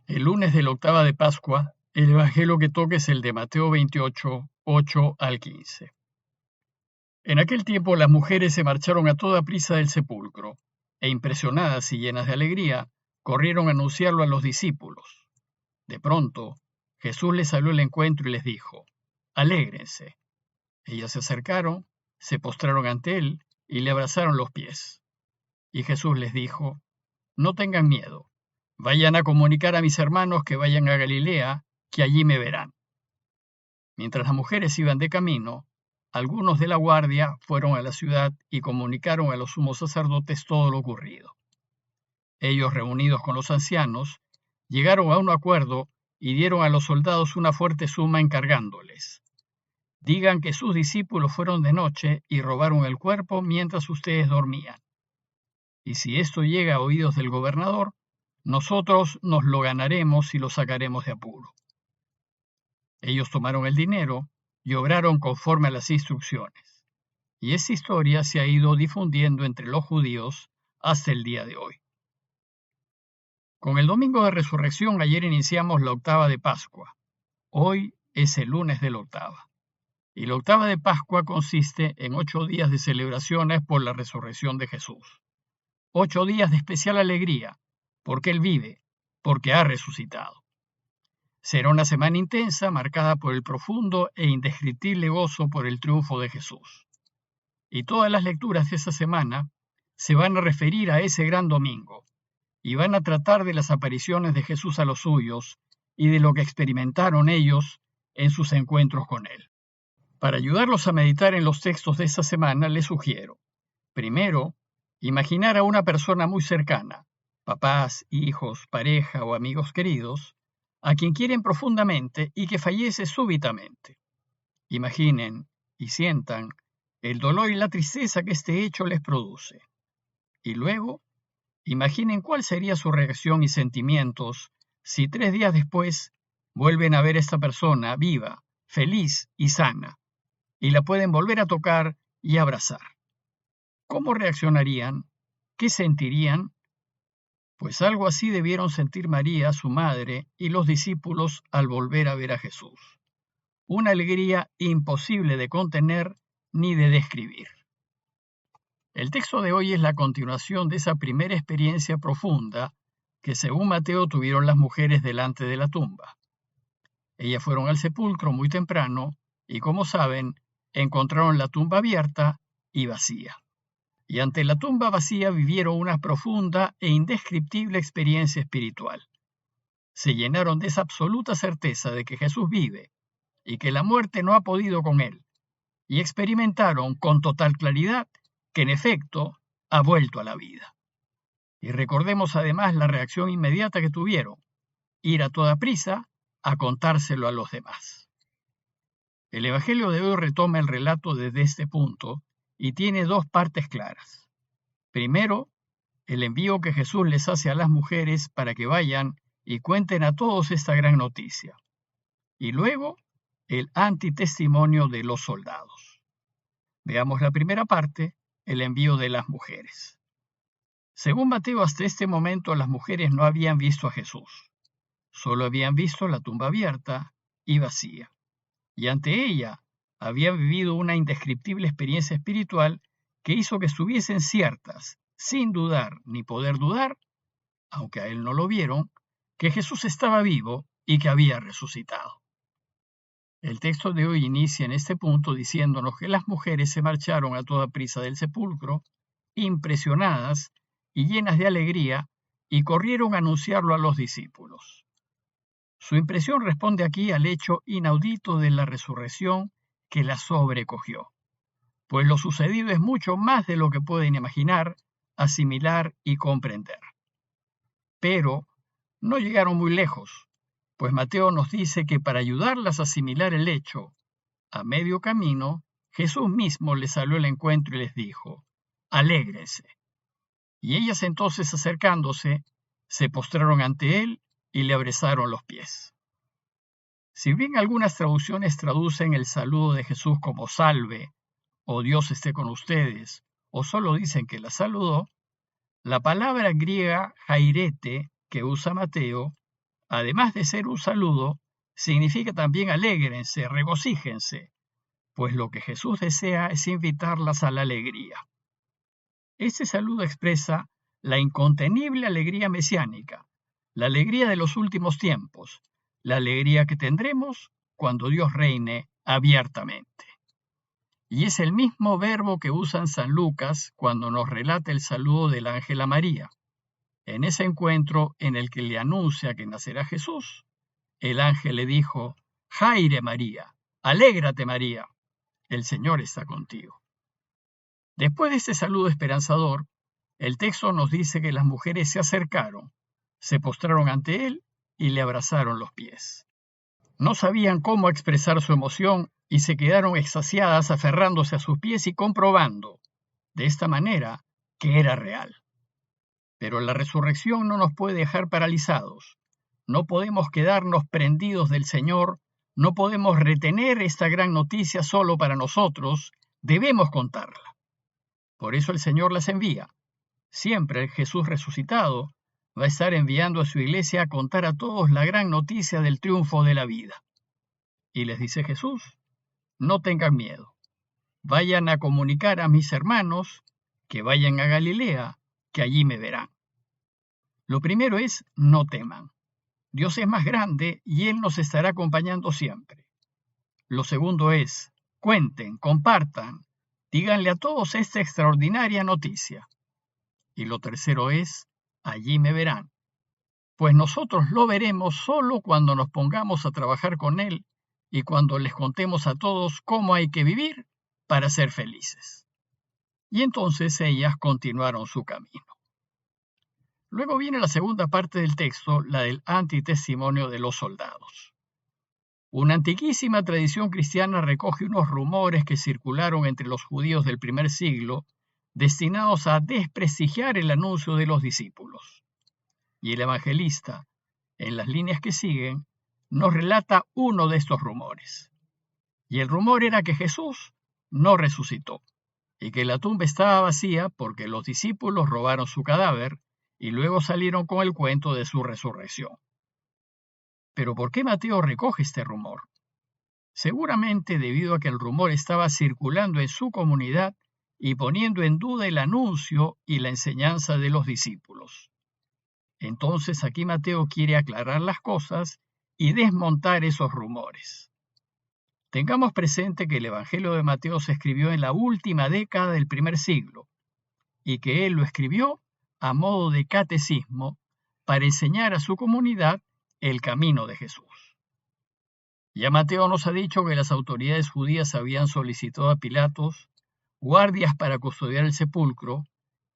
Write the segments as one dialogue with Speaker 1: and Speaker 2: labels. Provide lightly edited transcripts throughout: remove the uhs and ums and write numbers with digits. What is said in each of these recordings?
Speaker 1: El lunes de la octava de Pascua, el evangelio que toca es el de Mateo 28, 8 al 15. En aquel tiempo las mujeres se marcharon a toda prisa del sepulcro, e impresionadas y llenas de alegría, corrieron a anunciarlo a los discípulos. De pronto, Jesús les salió al encuentro y les dijo: «Alégrense». Ellas se acercaron, se postraron ante él y le abrazaron los pies. Y Jesús les dijo: «No tengan miedo. Vayan a comunicar a mis hermanos que vayan a Galilea, que allí me verán». Mientras las mujeres iban de camino, algunos de la guardia fueron a la ciudad y comunicaron a los sumos sacerdotes todo lo ocurrido. Ellos, reunidos con los ancianos, llegaron a un acuerdo y dieron a los soldados una fuerte suma encargándoles: «Digan que sus discípulos fueron de noche y robaron el cuerpo mientras ustedes dormían. Y si esto llega a oídos del gobernador, nosotros nos lo ganaremos y lo sacaremos de apuro». Ellos tomaron el dinero y obraron conforme a las instrucciones. Y esta historia se ha ido difundiendo entre los judíos hasta el día de hoy. Con el domingo de resurrección ayer iniciamos la octava de Pascua. Hoy es el lunes de la octava. Y la octava de Pascua consiste en 8 días de celebraciones por la resurrección de Jesús. 8 días de especial alegría, porque Él vive, porque ha resucitado. Será una semana intensa marcada por el profundo e indescriptible gozo por el triunfo de Jesús. Y todas las lecturas de esa semana se van a referir a ese gran domingo y van a tratar de las apariciones de Jesús a los suyos y de lo que experimentaron ellos en sus encuentros con Él. Para ayudarlos a meditar en los textos de esta semana, les sugiero, primero, imaginar a una persona muy cercana, papás, hijos, pareja o amigos queridos, a quien quieren profundamente y que fallece súbitamente. Imaginen y sientan el dolor y la tristeza que este hecho les produce. Y luego, imaginen cuál sería su reacción y sentimientos si 3 días después vuelven a ver a esta persona viva, feliz y sana, y la pueden volver a tocar y abrazar. ¿Cómo reaccionarían? ¿Qué sentirían? Pues algo así debieron sentir María, su madre, y los discípulos al volver a ver a Jesús. Una alegría imposible de contener ni de describir. El texto de hoy es la continuación de esa primera experiencia profunda que, según Mateo, tuvieron las mujeres delante de la tumba. Ellas fueron al sepulcro muy temprano y, como saben, encontraron la tumba abierta y vacía. Y ante la tumba vacía vivieron una profunda e indescriptible experiencia espiritual. Se llenaron de esa absoluta certeza de que Jesús vive y que la muerte no ha podido con él, y experimentaron con total claridad que en efecto ha vuelto a la vida. Y recordemos además la reacción inmediata que tuvieron: ir a toda prisa a contárselo a los demás. El Evangelio de hoy retoma el relato desde este punto y tiene 2 partes claras. Primero, el envío que Jesús les hace a las mujeres para que vayan y cuenten a todos esta gran noticia. Y luego, el antitestimonio de los soldados. Veamos la primera parte, el envío de las mujeres. Según Mateo, hasta este momento las mujeres no habían visto a Jesús. Solo habían visto la tumba abierta y vacía. Y ante ella habían vivido una indescriptible experiencia espiritual que hizo que estuviesen ciertas, sin dudar ni poder dudar, aunque a él no lo vieron, que Jesús estaba vivo y que había resucitado. El texto de hoy inicia en este punto diciéndonos que las mujeres se marcharon a toda prisa del sepulcro, impresionadas y llenas de alegría, y corrieron a anunciarlo a los discípulos. Su impresión responde aquí al hecho inaudito de la resurrección que la sobrecogió, pues lo sucedido es mucho más de lo que pueden imaginar, asimilar y comprender. Pero no llegaron muy lejos, pues Mateo nos dice que para ayudarlas a asimilar el hecho, a medio camino, Jesús mismo les salió al encuentro y les dijo: «Alégrense». Y ellas entonces, acercándose, se postraron ante él y le abrazaron los pies. Si bien algunas traducciones traducen el saludo de Jesús como «salve» o «Dios esté con ustedes», o solo dicen que la saludó, la palabra griega jairete que usa Mateo además de ser un saludo, significa también alégrense, regocíjense, pues lo que Jesús desea es invitarlas a la alegría. Este saludo expresa la incontenible alegría mesiánica, la alegría de los últimos tiempos, la alegría que tendremos cuando Dios reine abiertamente. Y es el mismo verbo que usa San Lucas cuando nos relata el saludo del ángel a María. En ese encuentro en el que le anuncia que nacerá Jesús, el ángel le dijo: «Jaire María, alégrate María, el Señor está contigo». Después de este saludo esperanzador, el texto nos dice que las mujeres se acercaron, se postraron ante él y le abrazaron los pies. No sabían cómo expresar su emoción y se quedaron extasiadas aferrándose a sus pies y comprobando, de esta manera, que era real. Pero la resurrección no nos puede dejar paralizados. No podemos quedarnos prendidos del Señor, no podemos retener esta gran noticia solo para nosotros, debemos contarla. Por eso el Señor las envía. Siempre el Jesús resucitado va a estar enviando a su iglesia a contar a todos la gran noticia del triunfo de la vida. Y les dice Jesús: no tengan miedo, vayan a comunicar a mis hermanos que vayan a Galilea, que allí me verán. Lo primero es: no teman. Dios es más grande y Él nos estará acompañando siempre. Lo segundo es: cuenten, compartan, díganle a todos esta extraordinaria noticia. Y lo tercero es: allí me verán. Pues nosotros lo veremos solo cuando nos pongamos a trabajar con Él y cuando les contemos a todos cómo hay que vivir para ser felices. Y entonces ellas continuaron su camino. Luego viene la segunda parte del texto, la del antitestimonio de los soldados. Una antiquísima tradición cristiana recoge unos rumores que circularon entre los judíos del primer siglo, destinados a desprestigiar el anuncio de los discípulos. Y el evangelista, en las líneas que siguen, nos relata uno de estos rumores. Y el rumor era que Jesús no resucitó, y que la tumba estaba vacía porque los discípulos robaron su cadáver y luego salieron con el cuento de su resurrección. Pero ¿por qué Mateo recoge este rumor? Seguramente debido a que el rumor estaba circulando en su comunidad y poniendo en duda el anuncio y la enseñanza de los discípulos. Entonces aquí Mateo quiere aclarar las cosas y desmontar esos rumores. Tengamos presente que el Evangelio de Mateo se escribió en la última década del primer siglo y que él lo escribió a modo de catecismo para enseñar a su comunidad el camino de Jesús. Ya Mateo nos ha dicho que las autoridades judías habían solicitado a Pilatos guardias para custodiar el sepulcro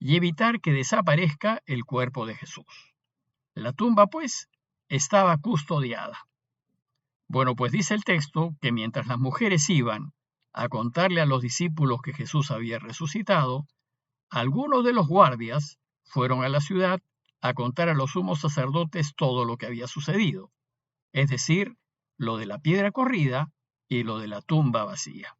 Speaker 1: y evitar que desaparezca el cuerpo de Jesús. La tumba, pues, estaba custodiada. Bueno, pues dice el texto que mientras las mujeres iban a contarle a los discípulos que Jesús había resucitado, algunos de los guardias fueron a la ciudad a contar a los sumos sacerdotes todo lo que había sucedido, es decir, lo de la piedra corrida y lo de la tumba vacía.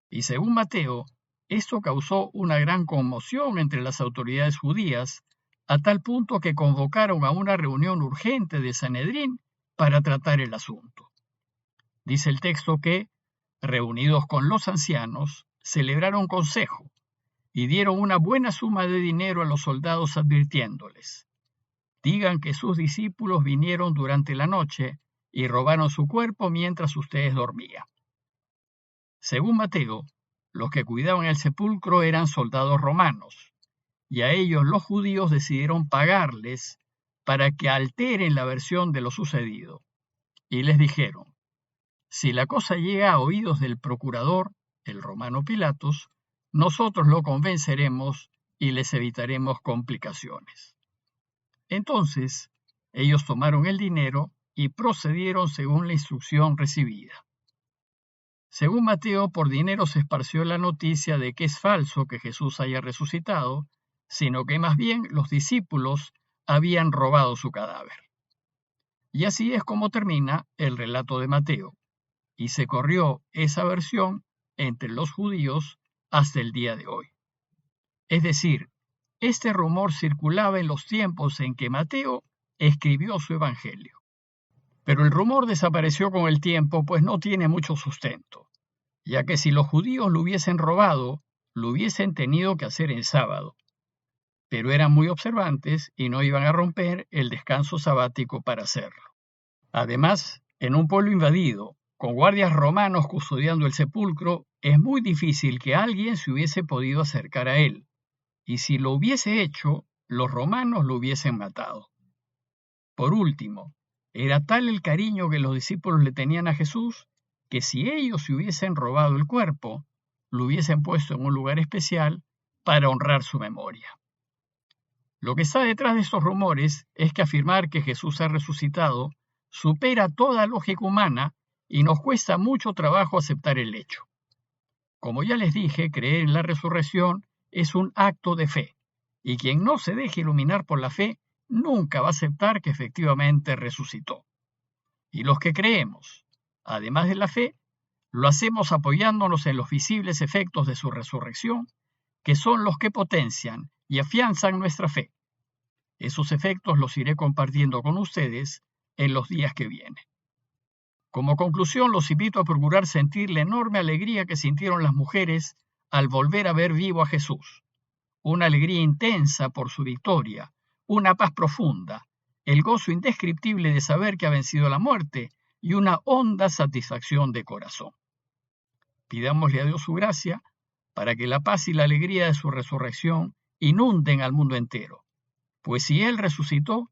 Speaker 1: Y según Mateo, esto causó una gran conmoción entre las autoridades judías, a tal punto que convocaron a una reunión urgente de Sanedrín para tratar el asunto. Dice el texto que, reunidos con los ancianos, celebraron consejo y dieron una buena suma de dinero a los soldados advirtiéndoles: digan que sus discípulos vinieron durante la noche y robaron su cuerpo mientras ustedes dormían. Según Mateo, los que cuidaban el sepulcro eran soldados romanos, y a ellos los judíos decidieron pagarles para que alteren la versión de lo sucedido. Y les dijeron: si la cosa llega a oídos del procurador, el romano Pilatos, nosotros lo convenceremos y les evitaremos complicaciones. Entonces, ellos tomaron el dinero y procedieron según la instrucción recibida. Según Mateo, por dinero se esparció la noticia de que es falso que Jesús haya resucitado, sino que más bien los discípulos habían robado su cadáver. Y así es como termina el relato de Mateo, y se corrió esa versión entre los judíos hasta el día de hoy. Es decir, este rumor circulaba en los tiempos en que Mateo escribió su evangelio. Pero el rumor desapareció con el tiempo, pues no tiene mucho sustento, ya que si los judíos lo hubiesen robado, lo hubiesen tenido que hacer en sábado. Pero eran muy observantes y no iban a romper el descanso sabático para hacerlo. Además, en un pueblo invadido, con guardias romanos custodiando el sepulcro, es muy difícil que alguien se hubiese podido acercar a él, y si lo hubiese hecho, los romanos lo hubiesen matado. Por último, era tal el cariño que los discípulos le tenían a Jesús, que si ellos se hubiesen robado el cuerpo, lo hubiesen puesto en un lugar especial para honrar su memoria. Lo que está detrás de estos rumores es que afirmar que Jesús ha resucitado supera toda lógica humana y nos cuesta mucho trabajo aceptar el hecho. Como ya les dije, creer en la resurrección es un acto de fe, y quien no se deje iluminar por la fe nunca va a aceptar que efectivamente resucitó. Y los que creemos, además de la fe, lo hacemos apoyándonos en los visibles efectos de su resurrección, que son los que potencian y afianzan nuestra fe. Esos efectos los iré compartiendo con ustedes en los días que vienen. Como conclusión, los invito a procurar sentir la enorme alegría que sintieron las mujeres al volver a ver vivo a Jesús. Una alegría intensa por su victoria, una paz profunda, el gozo indescriptible de saber que ha vencido la muerte y una honda satisfacción de corazón. Pidámosle a Dios su gracia para que la paz y la alegría de su resurrección inunden al mundo entero. Pues si Él resucitó,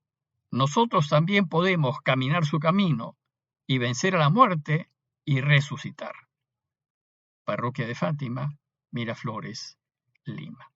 Speaker 1: nosotros también podemos caminar su camino y vencer a la muerte y resucitar. Parroquia de Fátima, Miraflores, Lima.